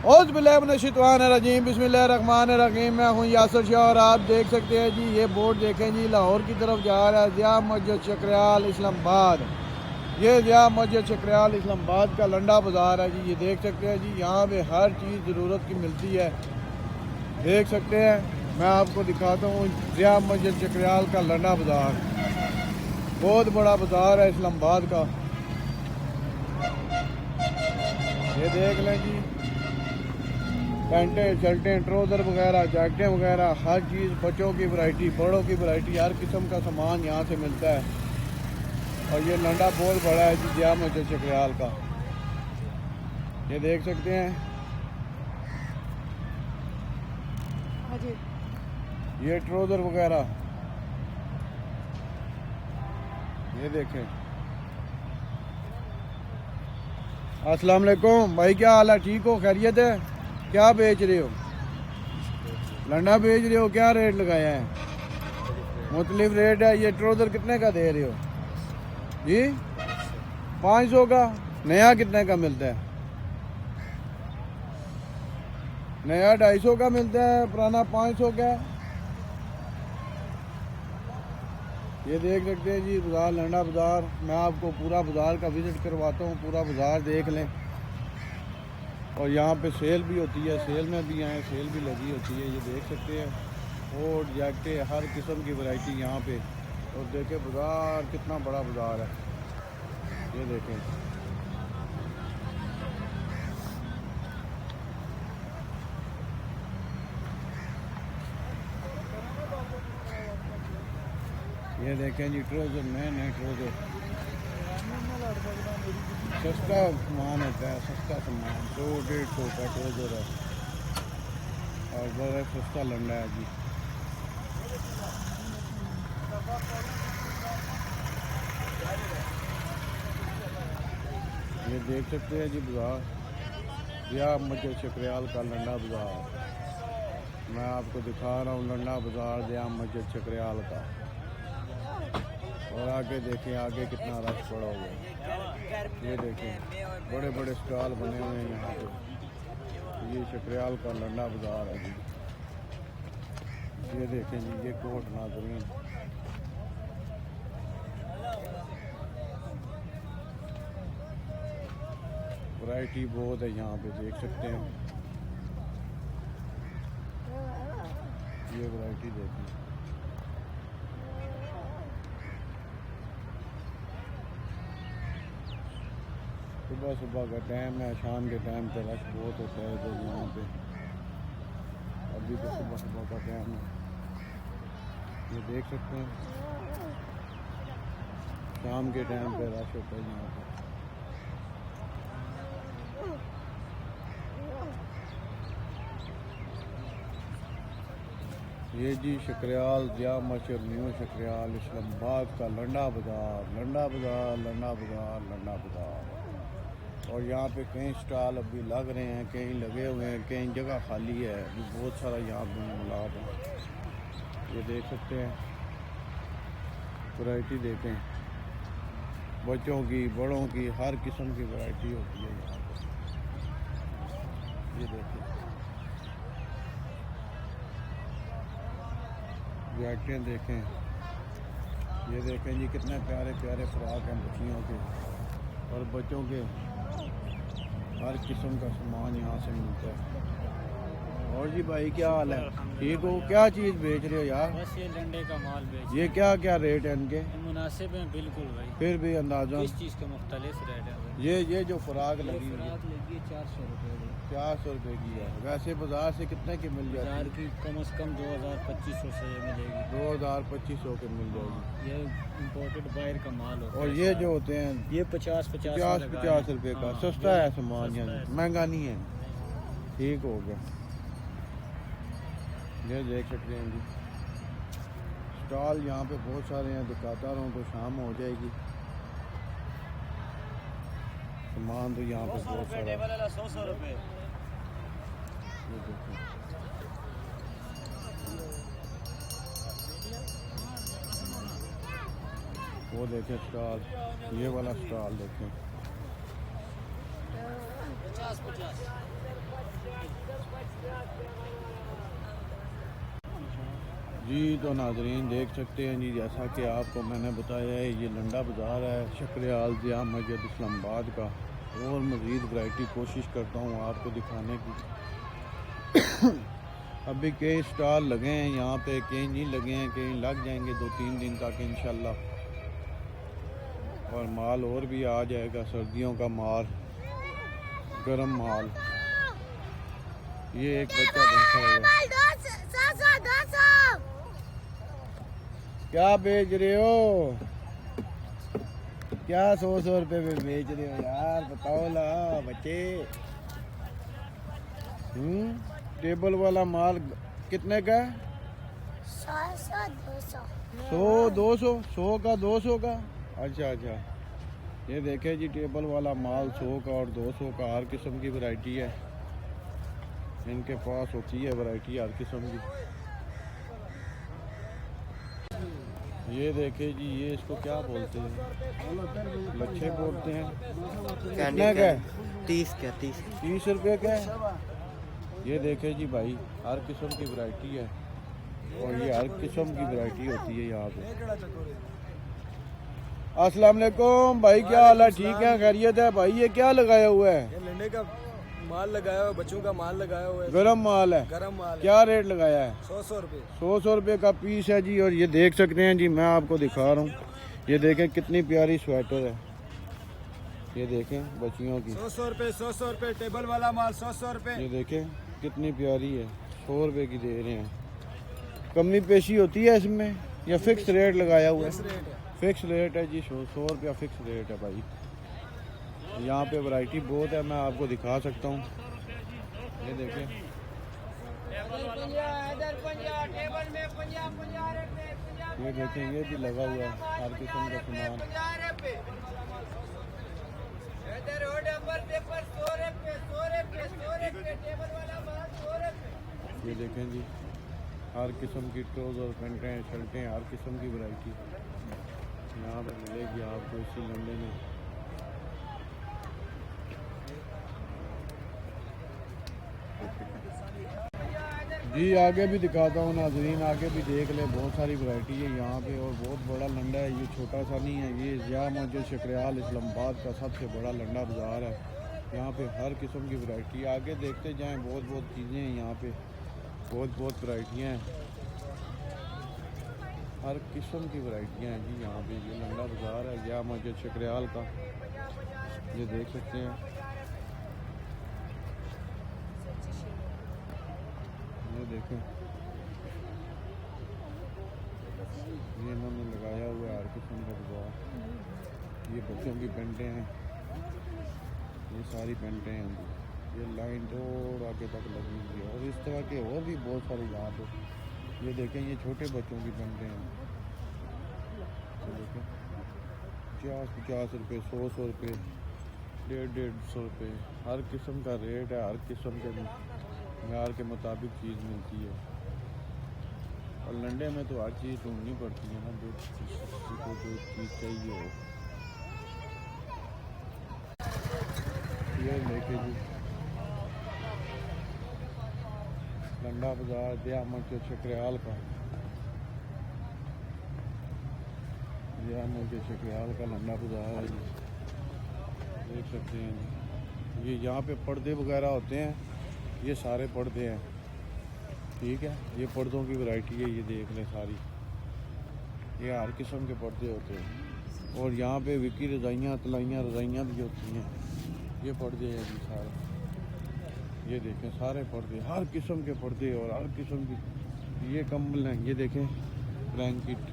औज़ुबिल्लाहिमिनश्शैतानिर्रजीम बिस्मिल्लाहिर्रहमानिर्रहीम। मैं हूँ यासर शाह और आप देख सकते हैं जी ये बोर्ड देखें जी, लाहौर की तरफ जा रहा है, ज़िया मस्जिद शकरियाल इस्लामाबाद। ये ज़िया मस्जिद शकरियाल इस्लामाबाद का लंडा बाज़ार है जी। ये देख सकते हैं जी, यहाँ पे हर चीज़ ज़रूरत की मिलती है। देख सकते हैं, मैं आपको दिखाता हूँ ज़िया मस्जिद शकरियाल का लंडा बाज़ार। बहुत बड़ा बाज़ार है इस्लामाबाद का। ये देख लें जी, पैंटें शर्टें ट्राउज़र वगैरह जैकेटें वगैरह हर चीज़, बच्चों की वैरायटी बड़ों की वैरायटी, हर किस्म का सामान यहाँ से मिलता है। और ये लंडा बहुत बड़ा है जी ज़िया मस्जिद शकरियाल का। ये देख सकते हैं, ये ट्राउज़र वगैरह ये देखें। अस्सलाम वालेकुम भाई, क्या हाल है? ठीक हो? खैरियत है? क्या बेच रहे हो? लंडा बेच रहे हो? क्या रेट लगाया है? मुख्तलिफ रेट है। ये ट्राउज़र कितने का दे रहे हो जी? 500 का। नया कितने का मिलता है? नया 250 का मिलता है, पुराना 500 का। ये देख सकते हैं जी बाज़ार, लंडा बाज़ार। मैं आपको पूरा बाज़ार का विज़िट करवाता हूँ, पूरा बाज़ार देख लें। और यहाँ पे सेल भी होती है, सेल में भी आए, सेल भी लगी होती है। ये देख सकते हैं, कोट जैकेटें हर किस्म की वैरायटी यहाँ पे। और देखें बाज़ार कितना बड़ा बाज़ार है। ये देखें, ये देखें जी ट्राउज़र, नए नए ट्राउज़र। सस्ता सामान होता है, सस्ता सामान 100-150 का ट्राउज़र है और बड़ा सस्ता लंडा है जी। ये देख सकते हैं जी बाज़ार, ज़िया मस्जिद शकरियाल का लंडा बाज़ार। मैं आपको दिखा रहा हूँ लंडा बाज़ार ज़िया मस्जिद शकरियाल का। और आगे देखें, आगे कितना रश पड़ा हुआ है। ये देखें, बड़े बड़े स्टॉल बने हुए हैं यहाँ पे। ये शकरियाल का लंडा बाज़ार है जी। ये देखें जी, ये कोट नाज़रीन, वैरायटी बहुत है यहाँ पे, देख सकते हैं। ये वैरायटी देखें, सुबह सुबह का टाइम है, शाम के टाइम पे रश बहुत होता है इधर यहाँ पे। अभी तो सुबह सुबह का टाइम है। ये देख सकते हैं, शाम के टाइम पे रश होता है यहाँ पे। ये जी शकरियाल ज़िया मस्जिद न्यू शकरियाल इस्लामाबाद का लंडा बाज़ार, लंडा बाज़ार, लंडा बाज़ार, लंडा बाज़ार। और यहाँ पे कई स्टॉल अभी लग रहे हैं, कहीं लगे हुए हैं, कहीं जगह खाली है। अभी बहुत सारा यहाँ पे मामलात है। ये देख सकते हैं, वैरायटी देखें, बच्चों की बड़ों की हर किस्म की वैरायटी होती है यहाँ पे। ये देखें, जैकेटें देखें। ये देखें जी, कितने प्यारे प्यारे फ्रॉक हैं बच्चियों के और बच्चों के। हर किस्म का सामान यहाँ से मिलता है। और जी भाई, क्या हाल है? ठीक हो? क्या चीज़ बेच रहे हो यार? बस ये लंडे का माल बेच। ये क्या क्या रेट है इनके? मुनासिब है बिल्कुल भाई। फिर भी अंदाजा इस चीज़ के मुख्तलिफ रेट है भाई। ये जो फ्राक लगी हुई है, फ्राक लगी 400 रुपये। 400 रुपये की है। वैसे बाजार से कितने की मिल जाती है? बाजार की कम से कम 2000-2500 से मिलेगी। 2000-2500 की मिल जाएगी। ये इम्पोर्टेड बाहर का माल होता है। और ये जो होते हैं ये 50-50 रुपये का। सस्ता है सामान, यहाँ महंगा नहीं है। ठीक हो गया। ये देख सकते हैं जी, स्टॉल यहाँ पे बहुत सारे हैं, दिखाता रहूँ तो शाम हो जाएगी। सामान तो यहाँ पे बहुत सारा। 100 रुपये। ये देखो, वो देखें स्टॉल, ये वाला स्टॉल देखें। 50-50 जी तो नाजरीन देख सकते हैं जी, जैसा कि आपको मैंने बताया है, ये लंडा बाज़ार है शक्रियाल ज़िया मस्जिद इस्लामाबाद का। और मज़ीद वैरायटी कोशिश करता हूँ आपको दिखाने की। अभी कई स्टॉल लगे हैं यहाँ पे, कहीं नहीं लगे हैं, कहीं लग जाएंगे 2-3 दिन तक इंशाल्लाह। और माल और भी आ जाएगा, सर्दियों का माल, गरम माल। ये एक बच्चा बैठा हुआ है। क्या बेच रहे हो? क्या 100 रुपए में बेच रहे हो यार, बताओ ला बच्चे। टेबल वाला माल कितने का है? 100-200, 100 का 200 का। अच्छा अच्छा, ये देखे जी टेबल वाला माल 100 का और 200 का, हर किस्म की वैरायटी है इनके पास, होती है वैरायटी हर किस्म की। ये देखे जी, ये इसको क्या बोलते हैं? लच्छे बोलते हैं। कितने का है? 30 का 30 रुपये का है। ये देखे जी भाई, हर किस्म की वैरायटी है और ये हर किस्म की वैरायटी होती है यहाँ पे। अस्सलाम वालेकुम भाई, क्या हाल है? ठीक है, खैरियत है भाई। ये क्या लगाया हुआ है? ये लंडे का माल लगाया हुआ है, बच्चों का माल लगाया हुआ है। गरम माल है। गरम माल क्या रेट लगाया है? 100 रुपये। 100 रुपये का पीस है जी। और ये देख सकते हैं जी, मैं आपको दिखा रहा हूँ, ये देखें कितनी प्यारी स्वेटर है। ये देखें बच्चियों की, 100 रुपये 100 रुपये टेबल वाला माल 100 रुपये। ये देखें कितनी प्यारी है, 100 रुपये की दे रहे हैं। कमी पेशी होती है इसमें या फिक्स रेट लगाया हुआ है? रेट है। फिक्स रेट है जी, 100 रुपया फिक्स रेट है भाई। यहाँ पे वैरायटी बहुत है, मैं आपको दिखा सकता हूँ। ये देखें, ये देखें, ये भी लगा हुआ है हर किस्म का सामान। ये देखें जी, हर किस्म की ट्राउज़र, पैंटें, शर्टें, हर किस्म की वैरायटी यहाँ पर मिलेगी आपको इसी लंडे में। जी आगे भी दिखाता हूँ नाजरीन, आगे भी देख ले, बहुत सारी वैरायटी है यहाँ पे और बहुत बड़ा लंडा है। ये छोटा सा नहीं है, ये ज़िया मस्जिद शक्रियाल इस्लामाबाद का सबसे बड़ा लंडा बाज़ार है। यहाँ पे हर किस्म की वैरायटी, आगे देखते जाएं, बहुत बहुत चीज़ें हैं यहाँ पे, बहुत वैरायटियाँ हैं, हर किस्म की वैरायटियाँ हैं जी यहाँ पे। ये लंडा बाज़ार है ज़िया मस्जिद शक्रियाल का, ये देख सकते हैं। ये देखें, ये इन्होंने लगाया हुआ है हर किस्म का बाज़ार। ये बच्चों की पेंटें हैं, ये सारी पेंटें हैं जी। ये लाइन और आगे तक लगी हुई है और इस तरह के और भी बहुत सारे यहाँ पे। ये देखें, ये छोटे बच्चों की पेंटें हैं। ये देखें 50 रुपये, 100 रुपये, 150 रुपये, हर किस्म का रेट है, हर किस्म के यार के मुताबिक चीज़ मिलती है। और लंडे में तो हर चीज़ ढूंढनी पड़ती है ना, जो किसी को जो चीज़ चाहिए हो। ये लेके जी लंडा बाज़ार ज़िया मस्जिद शक्रियाल का, ज़िया मस्जिद शक्रियाल का लंडा बाज़ार है जी, देख सकते हैं जी। ये यहाँ पे पर्दे वगैरह होते हैं, ये सारे पर्दे हैं, ठीक है। ये पर्दों की वैरायटी है, ये देख लें सारी, ये हर किस्म के पर्दे होते हैं। और यहाँ पे विकी रज़ाइयाँ, तलाइयाँ, रज़ाइयाँ भी होती हैं। ये पर्दे हैं जी सारे, ये देखें सारे पर्दे, हर किस्म के पर्दे और हर किस्म की। ये कंबल हैं, ये देखें ब्लैंकेट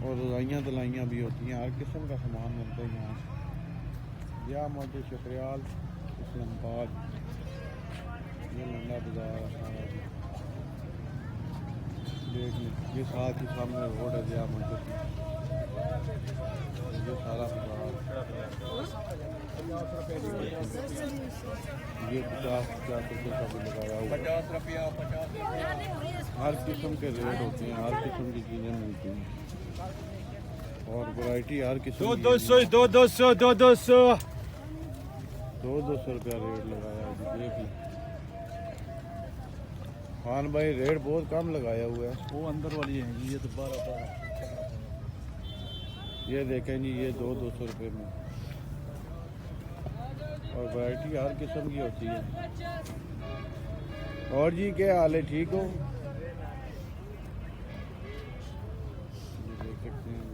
और रज़ाइयाँ, तलाइयाँ भी होती हैं, हर किस्म का सामान मिलता है यहाँ। ज़िया मस्जिद शक्रियाल इस्लामाबाद, ये लंडा बाज़ार है सारा देख लें। ये साथ ही सामने रोड है ज़िया मस्जिद की, ये सारा बाज़ार। ये 50 रुपये का भी लगाया हुआ है। 50 रुपया। हर किस्म के रेट होते हैं, हर किस्म की चीज़ें मिलती हैं और वैरायटी हर किस्म की। 200 200 रुपया रेट लगाया है जी, देख लें। खान भाई रेट बहुत कम लगाया हुआ है। वो अंदर वाली है जी, ये तो 12 ये देखें जी, ये 200 रुपये में। और वैरायटी हर किस्म की होती है। और जी क्या हाल है, ठीक हो? ये देख सकते हैं।